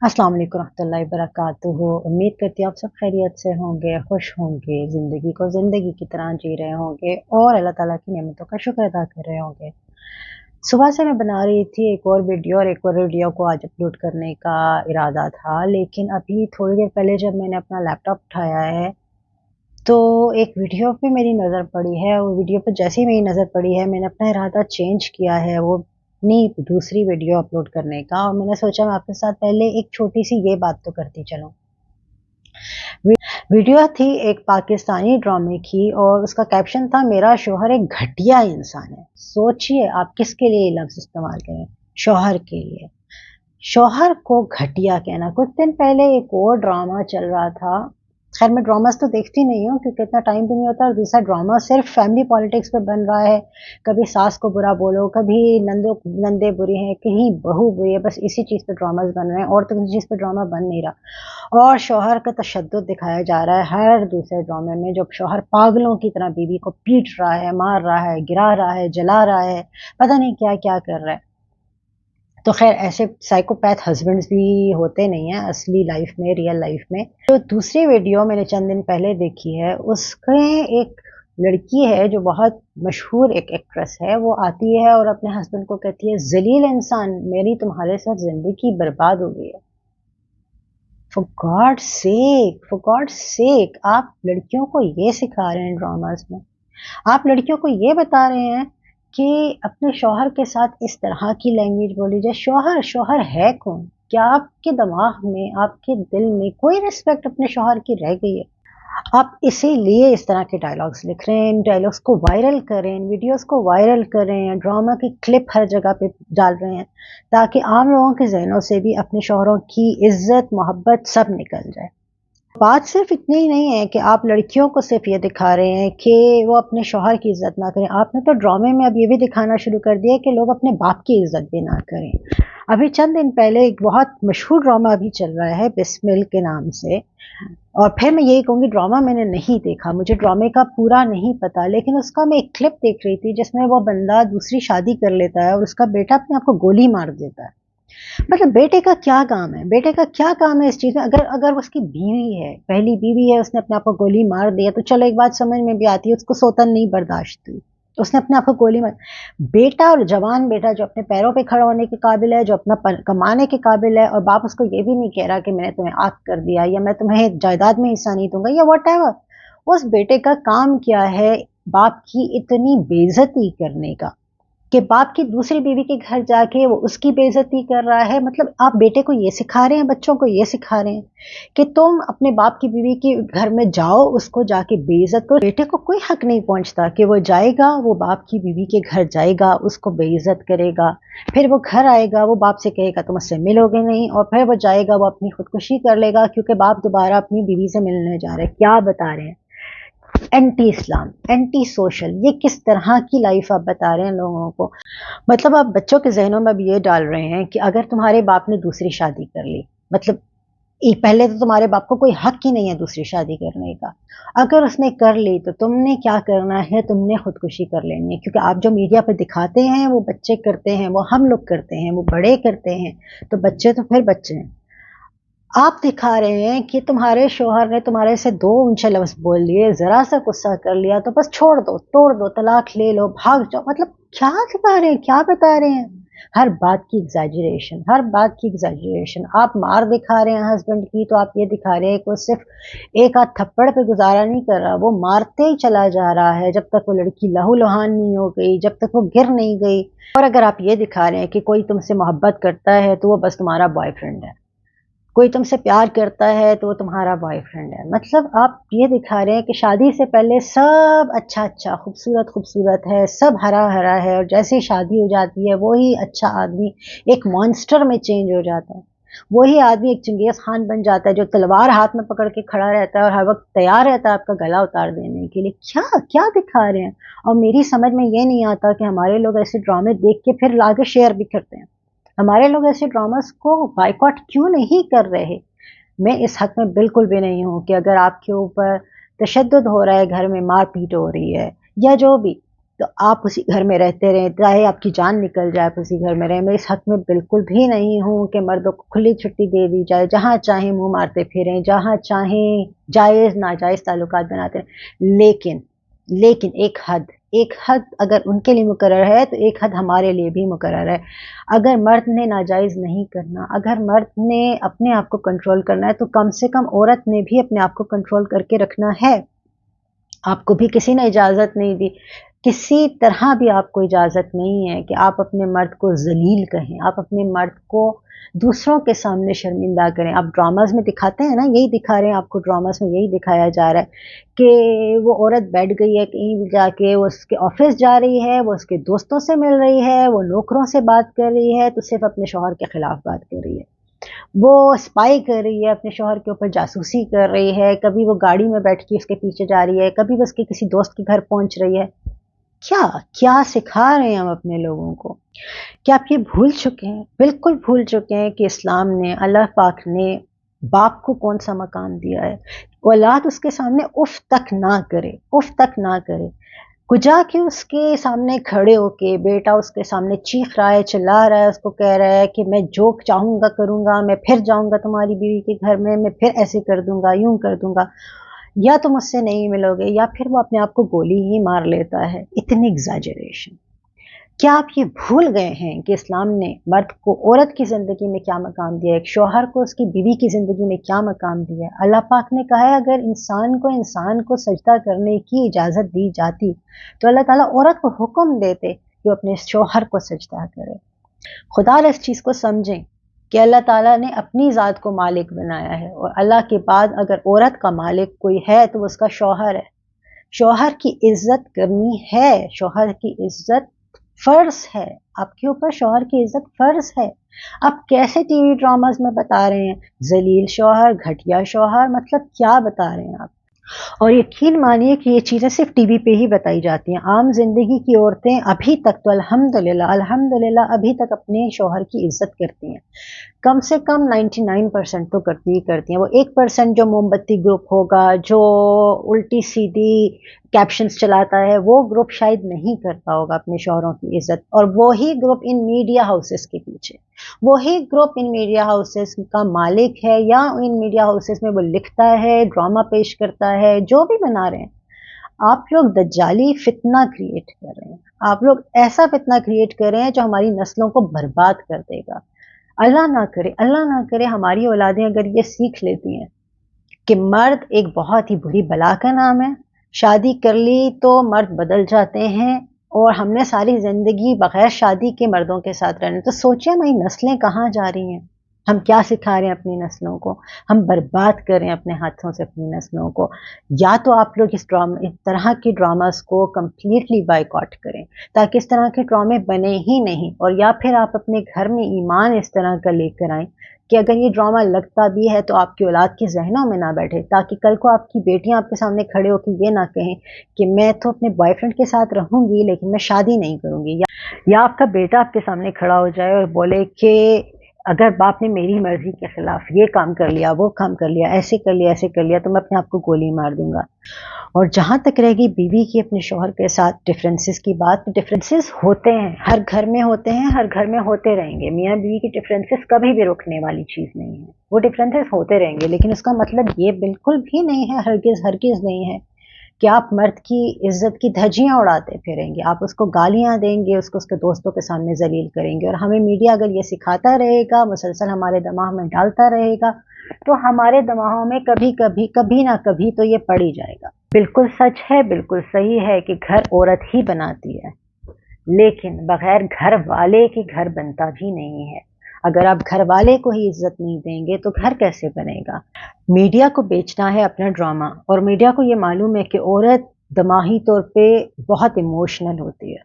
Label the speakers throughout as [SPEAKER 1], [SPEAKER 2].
[SPEAKER 1] अस्सलाम वालेकुम रहमतुल्लाहि वबरकातुहू। उम्मीद करती हूँ आप सब खैरियत से होंगे, खुश होंगे, ज़िंदगी को ज़िंदगी की तरह जी रहे होंगे और अल्लाह ताला की नेमतों का शुक्र अदा कर रहे होंगे। सुबह से मैं बना रही थी एक और वीडियो और एक और वीडियो को आज अपलोड करने का इरादा था, लेकिन अभी थोड़ी देर पहले जब मैंने अपना लैपटॉप उठाया है, तो एक वीडियो पे मेरी नज़र पड़ी है। वो वीडियो पे जैसे ही मेरी नज़र पड़ी है, मैंने अपना इरादा चेंज किया है वो अपनी दूसरी वीडियो अपलोड करने का, और मैंने सोचा मैं आपके साथ पहले एक छोटी-सी ये बात तो करती चलूँ। वी वीडियो थी एक पाकिस्तानी ड्रामे की और उसका कैप्शन था, मेरा शौहर एक घटिया इंसान है। सोचिए आप किसके लिए ये लफ्ज़ इस्तेमाल करें, शौहर के लिए। शौहर को घटिया कहना। कुछ दिन पहले एक और ड्रामा चल रहा था। खैर मैं ड्रामास तो देखती नहीं हूँ क्योंकि इतना टाइम भी नहीं होता, और दूसरा ड्रामा सिर्फ फैमिली पॉलिटिक्स पे बन रहा है। कभी सास को बुरा बोलो, कभी नंदे बुरी हैं, कहीं बहू बुरी है, बस इसी चीज़ पे ड्रामास बन रहे हैं और तो किसी चीज़ पे ड्रामा बन नहीं रहा। और शौहर का तशद्दुद दिखाया जा रहा है हर दूसरे ड्रामे में, जब शौहर पागलों की तरह बीवी को पीट रहा है, मार रहा है, गिरा रहा है, जला रहा है, पता नहीं क्या क्या कर रहा है। तो खैर ऐसे साइकोपैथ हस्बैंड्स भी होते नहीं हैं असली लाइफ में, रियल लाइफ में। तो दूसरी वीडियो मैंने चंद दिन पहले देखी है, उसमें एक लड़की है जो बहुत मशहूर एक एक्ट्रेस है, वो आती है और अपने हस्बैंड को कहती है, जलील इंसान, मेरी तुम्हारे साथ जिंदगी बर्बाद हो गई है। फॉर गॉड सेक, आप लड़कियों को ये सिखा रहे हैं ड्रामास में। आप लड़कियों को ये बता रहे हैं कि अपने शौहर के साथ इस तरह की लैंग्वेज बोली जाए। शौहर शौहर है कौन? क्या आपके दिमाग में, आपके दिल में कोई रिस्पेक्ट अपने शौहर की रह गई है? आप इसीलिए इस तरह के डायलॉग्स लिख रहे हैं, इन डायलॉग्स को वायरल कर रहे हैं, इन वीडियोस को वायरल कर रहे हैं, ड्रामा की क्लिप हर जगह पे डाल रहे हैं, ताकि आम लोगों के जहनों से भी अपने शौहरों की इज्जत मोहब्बत सब निकल जाए। बात सिर्फ इतनी ही नहीं है कि आप लड़कियों को सिर्फ ये दिखा रहे हैं कि वो अपने शौहर की इज्जत ना करें, आपने तो ड्रामे में अब ये भी दिखाना शुरू कर दिया कि लोग अपने बाप की इज्जत भी ना करें। अभी चंद दिन पहले एक बहुत मशहूर ड्रामा अभी चल रहा है बिस्मिल के नाम से, और फिर मैं यही कहूँगी ड्रामा मैंने नहीं देखा, मुझे ड्रामे का पूरा नहीं पता, लेकिन उसका मैं एक क्लिप देख रही थी जिसमें वो बंदा दूसरी शादी कर लेता है और उसका बेटा अपने आप को गोली मार देता है। मतलब बेटे का क्या काम है, बेटे का क्या काम है इस चीज़ में? अगर अगर उसकी बीवी है, पहली बीवी है, उसने अपने आप को गोली मार दिया, तो चलो एक बात समझ में भी आती है, उसको सौतन नहीं बर्दाश्त हुई, उसने अपने आप को गोली मार। बेटा और जवान बेटा जो अपने पैरों पे खड़ा होने के काबिल है, जो अपना कमाने के काबिल है, और बाप उसको ये भी नहीं कह रहा कि मैंने तुम्हें आग कर दिया या मैं तुम्हें जायदाद में हिस्सा नहीं दूंगा या वट एवर। उस बेटे का काम क्या है बाप की इतनी बेइज्जती करने का, कि बाप की दूसरी बीवी के घर जाके वो उसकी बेइज्जती कर रहा है। मतलब आप बेटे को ये सिखा रहे हैं, बच्चों को ये सिखा रहे हैं कि तुम अपने बाप की बीवी के घर में जाओ, उसको जाके बेइज्जत करो। बेटे को कोई हक नहीं पहुंचता कि वो जाएगा, वो बाप की बीवी के घर जाएगा, उसको बेइज्जत करेगा, फिर वो घर आएगा, वो बाप से कहेगा तुम मुझसे मिलोगे नहीं, और फिर वो जाएगा, वो अपनी खुदकुशी कर लेगा क्योंकि बाप दोबारा अपनी बीवी से मिलने जा रहे हैं। क्या बता रहे हैं? एंटी इस्लाम, एंटी सोशल, ये किस तरह की लाइफ आप बता रहे हैं लोगों को? मतलब आप बच्चों के ज़हनों में अब ये डाल रहे हैं कि अगर तुम्हारे बाप ने दूसरी शादी कर ली, मतलब पहले तो तुम्हारे बाप को कोई हक ही नहीं है दूसरी शादी करने का। अगर उसने कर ली तो तुमने क्या करना है, तुमने खुदकुशी कर लेनी है, क्योंकि आप जो मीडिया पे दिखाते हैं वो बच्चे करते हैं, वो हम लोग करते हैं, वो बड़े करते हैं, तो बच्चे तो फिर बच्चे हैं। आप दिखा रहे हैं कि तुम्हारे शौहर ने तुम्हारे से 2 ऊंचे लफ्ज़ बोल दिए, ज़रा सा गुस्सा कर लिया तो बस छोड़ दो, तोड़ दो, तलाक ले लो, भाग जाओ। मतलब क्या दिखा रहे हैं, क्या बता रहे हैं? हर बात की एग्जैजरेशन, हर बात की एग्जैजरेशन। आप मार दिखा रहे हैं हस्बैंड की, तो आप ये दिखा रहे हैं कि वो सिर्फ एक आध थप्पड़ पे गुजारा नहीं कर रहा, वो मारते ही चला जा रहा है जब तक वो लड़की लहूलुहान नहीं हो गई, जब तक वो गिर नहीं गई। और अगर आप ये दिखा रहे हैं कि कोई तुमसे मोहब्बत करता है तो वो बस तुम्हारा बॉयफ्रेंड है, कोई तुमसे प्यार करता है तो वो तुम्हारा बॉयफ्रेंड है, मतलब आप ये दिखा रहे हैं कि शादी से पहले सब अच्छा अच्छा खूबसूरत खूबसूरत है, सब हरा हरा है, और जैसे ही शादी हो जाती है वही अच्छा आदमी एक मॉन्स्टर में चेंज हो जाता है। वही आदमी एक चंगेज खान बन जाता है जो तलवार हाथ में पकड़ के खड़ा रहता है और हर वक्त तैयार रहता है आपका गला उतार देने के लिए। क्या क्या दिखा रहे हैं? और मेरी समझ में ये नहीं आता कि हमारे लोग ऐसे ड्रामे देख के फिर आगे शेयर भी करते हैं। हमारे लोग ऐसे ड्रामास को बायकॉट क्यों नहीं कर रहे? मैं इस हक में बिल्कुल भी नहीं हूँ कि अगर आपके ऊपर तशद्दुद हो रहा है, घर में मार-पीट हो रही है या जो भी, तो आप उसी घर में रहते रहें, चाहे आपकी जान निकल जाए आप उसी घर में रहें। मैं इस हक में बिल्कुल भी नहीं हूँ कि मर्दों को खुली छुट्टी दे दी जाए, जहाँ चाहें मुंह मारते फिरें, जहाँ चाहें जायज़ नाजायज़ ताल्लुकात बनाते रहें। लेकिन एक हद अगर उनके लिए मुकर्रर है तो एक हद हमारे लिए भी मुकर्रर है। अगर मर्द ने नाजायज़ नहीं करना, अगर मर्द ने अपने आप को कंट्रोल करना है, तो कम से कम औरत ने भी अपने आप को कंट्रोल करके रखना है। आपको भी किसी ने इजाज़त नहीं दी, किसी तरह भी आपको इजाज़त नहीं है कि आप अपने मर्द को ज़लील कहें, आप अपने मर्द को दूसरों के सामने शर्मिंदा करें। आप ड्रामाज़ में दिखाते हैं ना, यही दिखा रहे हैं आपको, ड्रामाज़ में यही दिखाया जा रहा है कि वो औरत बैठ गई है कहीं भी जाके, वो उसके ऑफ़िस जा रही है, वो उसके दोस्तों से मिल रही है, वो नौकरों से बात कर रही है, तो सिर्फ़ अपने शौहर के ख़िलाफ़ बात कर रही है। वो स्पाई कर रही है, अपने शौहर के ऊपर जासूसी कर रही है, कभी वो गाड़ी में बैठ के उसके पीछे जा रही है, कभी वो उसके किसी दोस्त के घर पहुंच रही है। क्या सिखा रहे हैं हम अपने लोगों को? क्या आप ये भूल चुके हैं, बिल्कुल भूल चुके हैं कि इस्लाम ने, अल्लाह पाक ने बाप को कौन सा मकाम दिया है? औलाद उसके सामने उफ तक ना करे, उफ तक ना करे। कुजा के उसके सामने खड़े होके बेटा उसके सामने चीख रहा है, चिल्ला रहा है, उसको कह रहा है कि मैं जो चाहूँगा करूँगा, मैं फिर जाऊँगा तुम्हारी बीवी के घर में, मैं फिर ऐसे कर दूँगा, यूँ कर दूँगा, या तुम मुझसे नहीं मिलोगे, या फिर वो अपने आप को गोली ही मार लेता है। इतनी एग्ज़ैजरेशन। क्या आप ये भूल गए हैं कि इस्लाम ने मर्द को औरत की ज़िंदगी में क्या मकाम दिया है, एक शौहर को उसकी बीवी की ज़िंदगी में क्या मकाम दिया है? अल्लाह पाक ने कहा है अगर इंसान को सजदा करने की इजाज़त दी जाती तो अल्लाह ताला औरत को हुक्म देते कि वो अपने शौहर को सजदा करे। खुदा इस चीज़ को समझें कि अल्लाह ताला ने अपनी ज़ात को मालिक बनाया है, और अल्लाह के बाद अगर औरत का मालिक कोई है तो वो उसका शौहर है। शौहर की इज्जत करनी है, शौहर की इज्जत फर्ज है, आपके ऊपर शौहर की इज्जत फर्ज है। आप कैसे टीवी ड्रामाज में बता रहे हैं जलील शौहर, घटिया शौहर, मतलब क्या बता रहे हैं आप? और यकीन मानिए कि ये चीज़ें सिर्फ टीवी पे ही बताई जाती हैं। आम ज़िंदगी की औरतें अभी तक तो अल्हम्दुलिल्लाह अभी तक अपने शौहर की इज्जत करती हैं। कम से कम 99% तो करती ही करती हैं। वो 1% जो मोमबत्ती ग्रुप होगा, जो उल्टी-सीधी कैप्शंस चलाता है, वो ग्रुप शायद नहीं करता होगा अपने शौहरों की इज़्ज़त, और वो ही ग्रुप इन मीडिया हाउसेस के पीछे, वो ही ग्रुप इन मीडिया हाउसेस का मालिक है, या इन मीडिया हाउसेस में वो लिखता है, ड्रामा पेश करता है, जो भी बना रहे हैं। आप लोग दज्जाली फितना क्रिएट कर रहे हैं। आप लोग ऐसा फितना क्रिएट कर रहे हैं जो हमारी नस्लों को बर्बाद कर देगा। अल्लाह ना करे हमारी औलादें अगर ये सीख लेती हैं कि मर्द एक बहुत ही बुरी बला का नाम है, शादी कर ली तो मर्द बदल जाते हैं, और हमने सारी ज़िंदगी बग़ैर शादी के मर्दों के साथ रहना, तो सोचिए हमारी नस्लें कहाँ जा रही हैं। हम क्या सिखा रहे हैं अपनी नस्लों को? हम बर्बाद कर रहे हैं अपने हाथों से अपनी नस्लों को। या तो आप लोग इस तरह के ड्रामास को कंप्लीटली बायकॉट करें ताकि इस तरह के ड्रामे बने ही नहीं, और या फिर आप अपने घर में ईमान इस तरह का लेकर आएँ कि अगर ये ड्रामा लगता भी है तो आपकी औलाद के ज़हनों में ना बैठे, ताकि कल को आपकी बेटियां आपके सामने खड़े होकर ये ना कहें कि मैं तो अपने बॉयफ्रेंड के साथ रहूंगी लेकिन मैं शादी नहीं करूंगी, या आपका बेटा आपके सामने खड़ा हो जाए और बोले कि अगर बाप ने मेरी मर्जी के खिलाफ ये काम कर लिया, वो काम कर लिया, ऐसे कर लिया, ऐसे कर लिया, तो मैं अपने आप को गोली मार दूंगा। और जहाँ तक रहेगी बीवी की अपने शौहर के साथ डिफरेंसेस की बात, तो डिफरेंसेस होते हैं, हर घर में होते हैं, हर घर में होते रहेंगे। मियाँ बीवी की डिफरेंसेस कभी भी रुकने वाली चीज़ नहीं है, वो डिफरेंसेस होते रहेंगे, लेकिन उसका मतलब ये बिल्कुल भी नहीं है, हरगिज़ नहीं है कि आप मर्द की इज्जत की धज्जियां उड़ाते फिरेंगे, आप उसको गालियां देंगे, उसको उसके दोस्तों के सामने जलील करेंगे। और हमें मीडिया अगर ये सिखाता रहेगा, मुसलसल हमारे दिमाग में डालता रहेगा, तो हमारे दिमागों में कभी ना कभी तो ये पड़ ही जाएगा। बिल्कुल सच है, बिल्कुल सही है कि घर औरत ही बनाती है, लेकिन बगैर घर वाले के घर बनता भी नहीं है। अगर आप घर वाले को ही इज्जत नहीं देंगे तो घर कैसे बनेगा? मीडिया को बेचना है अपना ड्रामा, और मीडिया को ये मालूम है कि औरत दिमागी तौर पे बहुत इमोशनल होती है।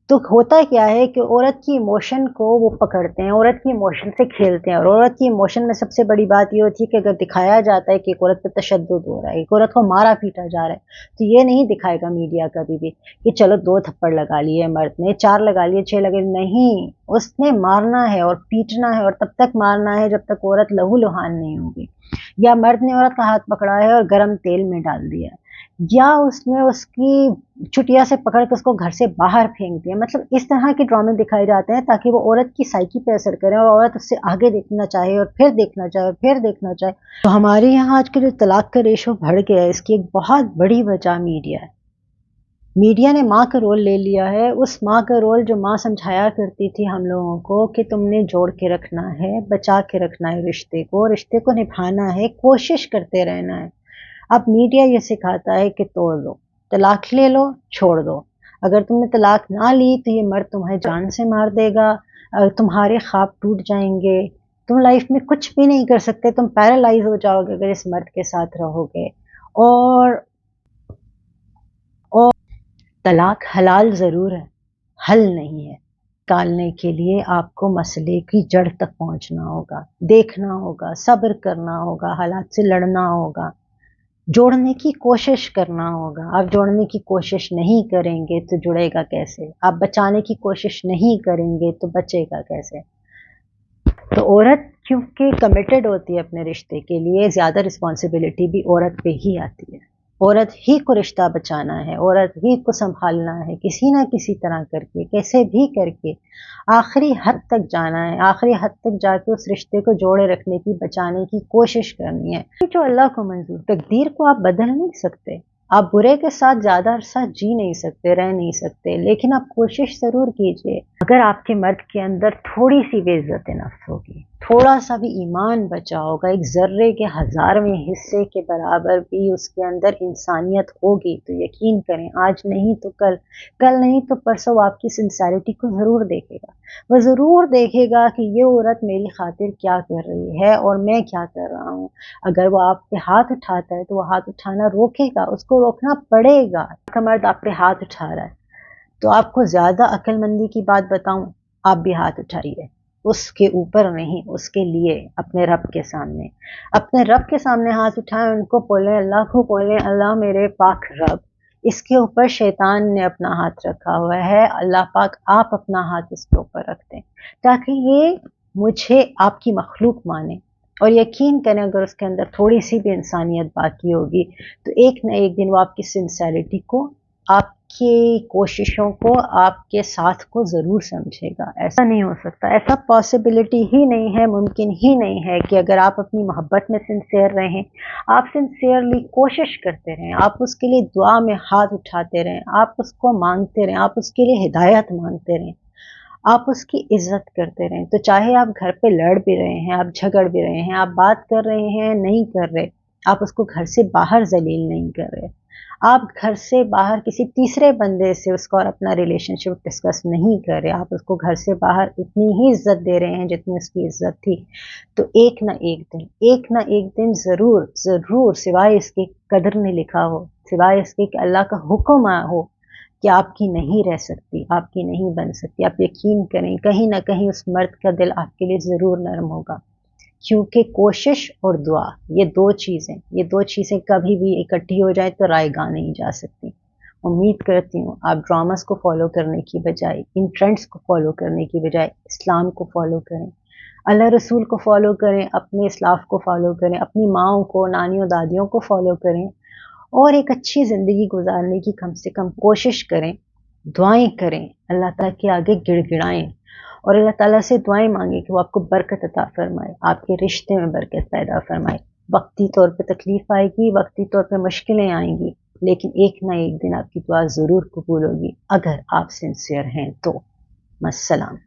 [SPEAKER 1] तो होता क्या है कि औरत की इमोशन को वो पकड़ते हैं, औरत की इमोशन से खेलते हैं, और औरत की इमोशन में सबसे बड़ी बात ये होती है कि अगर दिखाया जाता है कि एक औरत पर तशद्दुद हो रहा है, एक औरत को मारा पीटा जा रहा है, तो ये नहीं दिखाएगा मीडिया कभी भी कि चलो 2 थप्पड़ लगा लिए मर्द ने, 4 लगा लिए, 6 लगे, नहीं, उसने मारना है और पीटना है, और तब तक मारना है जब तक औरत लहू लुहान नहीं होगी, या मर्द ने औरत का हाथ पकड़ा है और गर्म तेल में डाल दिया है, या उसने उसकी चुटिया से पकड़ के उसको घर से बाहर फेंक दिया। मतलब इस तरह के ड्रामे दिखाए जाते हैं ताकि वो औरत की साइकी पे असर करें और औरत उससे आगे देखना चाहे और फिर देखना चाहे और फिर देखना चाहे। तो हमारे यहाँ आज के जो तलाक का रेशो बढ़ गया है, इसकी एक बहुत बड़ी वजह मीडिया है। मीडिया ने माँ का रोल ले लिया है, उस माँ का रोल जो माँ समझाया करती थी हम लोगों को कि तुमने जोड़ के रखना है, बचा के रखना है रिश्ते को निभाना है, कोशिश करते रहना है। अब मीडिया ये सिखाता है कि तोड़ दो, तलाक ले लो, छोड़ दो। अगर तुमने तलाक ना ली तो ये मर्द तुम्हें जान से मार देगा, तुम्हारे ख्वाब टूट जाएंगे, तुम लाइफ में कुछ भी नहीं कर सकते, तुम पैरालाइज हो जाओगे अगर इस मर्द के साथ रहोगे। और तलाक हलाल ज़रूर है, हल नहीं है। निकालने के लिए आपको मसले की जड़ तक पहुंचना होगा, देखना होगा, सब्र करना होगा, हालात से लड़ना होगा, जोड़ने की कोशिश करना होगा। आप जोड़ने की कोशिश नहीं करेंगे तो जुड़ेगा कैसे? आप बचाने की कोशिश नहीं करेंगे तो बचेगा कैसे? तो औरत क्योंकि कमिटेड होती है अपने रिश्ते के लिए, ज़्यादा रिस्पॉन्सिबिलिटी भी औरत पे ही आती है। औरत ही को रिश्ता बचाना है, औरत ही को संभालना है, किसी ना किसी तरह करके, कैसे भी करके आखिरी हद तक जाना है, आखिरी हद तक जाके उस रिश्ते को जोड़े रखने की, बचाने की कोशिश करनी है। जो अल्लाह को मंजूर, तकदीर को आप बदल नहीं सकते, आप बुरे के साथ ज़्यादा अरसा जी नहीं सकते, रह नहीं सकते, लेकिन आप कोशिश ज़रूर कीजिए। अगर आपके मर्द के अंदर थोड़ी सी बेइज्जत नफ्स होगी, थोड़ा सा भी ईमान बचा होगा, एक ज़र्रे के 1000वें हिस्से के बराबर भी उसके अंदर इंसानियत होगी, तो यकीन करें आज नहीं तो कल, कल नहीं तो परसों आपकी सिंसेरिटी को ज़रूर देखेगा। वह ज़रूर देखेगा कि ये औरत मेरी खातिर क्या कर रही है और मैं क्या कर रहा हूँ। अगर वो आप पे हाथ उठाता है तो वो हाथ उठाना रोकेगा, उसको रोकना पड़ेगा। आपका मर्द आप पे हाथ उठा रहा है तो आपको ज़्यादा अक्लमंदी की बात बताऊं, आप भी हाथ उठाइए, उसके ऊपर नहीं, उसके लिए, अपने रब के सामने। अपने रब के सामने हाथ उठाएं, उनको बोलें, अल्लाह को बोलें, अल्लाह मेरे पाक रब, इसके ऊपर शैतान ने अपना हाथ रखा हुआ है, अल्लाह पाक आप अपना हाथ इसके ऊपर रख दें ताकि ये मुझे आपकी मखलूक माने। और यकीन करें अगर उसके अंदर थोड़ी सी भी इंसानियत बाकी होगी तो एक ना एक दिन वो आपकी सिंसेरिटी को, आपकी कोशिशों को, आपके साथ को ज़रूर समझेगा। ऐसा नहीं हो सकता, ऐसा पॉसिबिलिटी ही नहीं है, मुमकिन ही नहीं है कि अगर आप अपनी मोहब्बत में सिंसियर रहें, आप सिंसियरली कोशिश करते रहें, आप उसके लिए दुआ में हाथ उठाते रहें, आप उसको मांगते रहें, आप उसके लिए हिदायत मांगते रहें, आप उसकी इज्जत करते रहें, तो चाहे आप घर पे लड़ भी रहे हैं, आप झगड़ भी रहे हैं, आप बात कर रहे हैं, नहीं कर रहे, आप उसको घर से बाहर जलील नहीं कर रहे, आप घर से बाहर किसी तीसरे बंदे से उसका और अपना रिलेशनशिप डिस्कस नहीं कर रहे, आप उसको घर से बाहर उतनी ही इज्जत दे रहे हैं जितनी उसकी इज्जत थी, तो एक ना एक दिन ज़रूर ज़रूर, सिवाय इसके कदर ने लिखा हो, सिवाय इसके कि अल्लाह का हुक्म हो कि आपकी नहीं रह सकती, आपकी नहीं बन सकती, आप यकीन करें कहीं ना कहीं उस मर्द का दिल आपके लिए ज़रूर नरम होगा। क्योंकि कोशिश और दुआ, ये दो चीज़ें कभी भी इकट्ठी हो जाए तो रायगा नहीं जा सकती। उम्मीद करती हूँ आप ड्रामास को फॉलो करने की बजाय, इन ट्रेंड्स को फॉलो करने की बजाय इस्लाम को फॉलो करें, अल्लाह रसूल को फॉलो करें, अपने इस्लाफ को फॉलो करें, अपनी माँओं को, नानियों दादियों को फॉलो करें और एक अच्छी ज़िंदगी गुजारने की कम से कम कोशिश करें। दुआएं करें, अल्लाह ताला के आगे गिड़गिड़ाएं और अल्लाह ताला से दुआएं मांगे कि वो आपको बरकत अता फरमाए, आपके रिश्ते में बरकत पैदा फरमाए। वक्ती तौर पे तकलीफ आएगी, वक्ती तौर पे मुश्किलें आएंगी, लेकिन एक ना एक दिन आपकी दुआ ज़रूर कबूल होगी अगर आप सिंसियर हैं तो। मस्सलाम।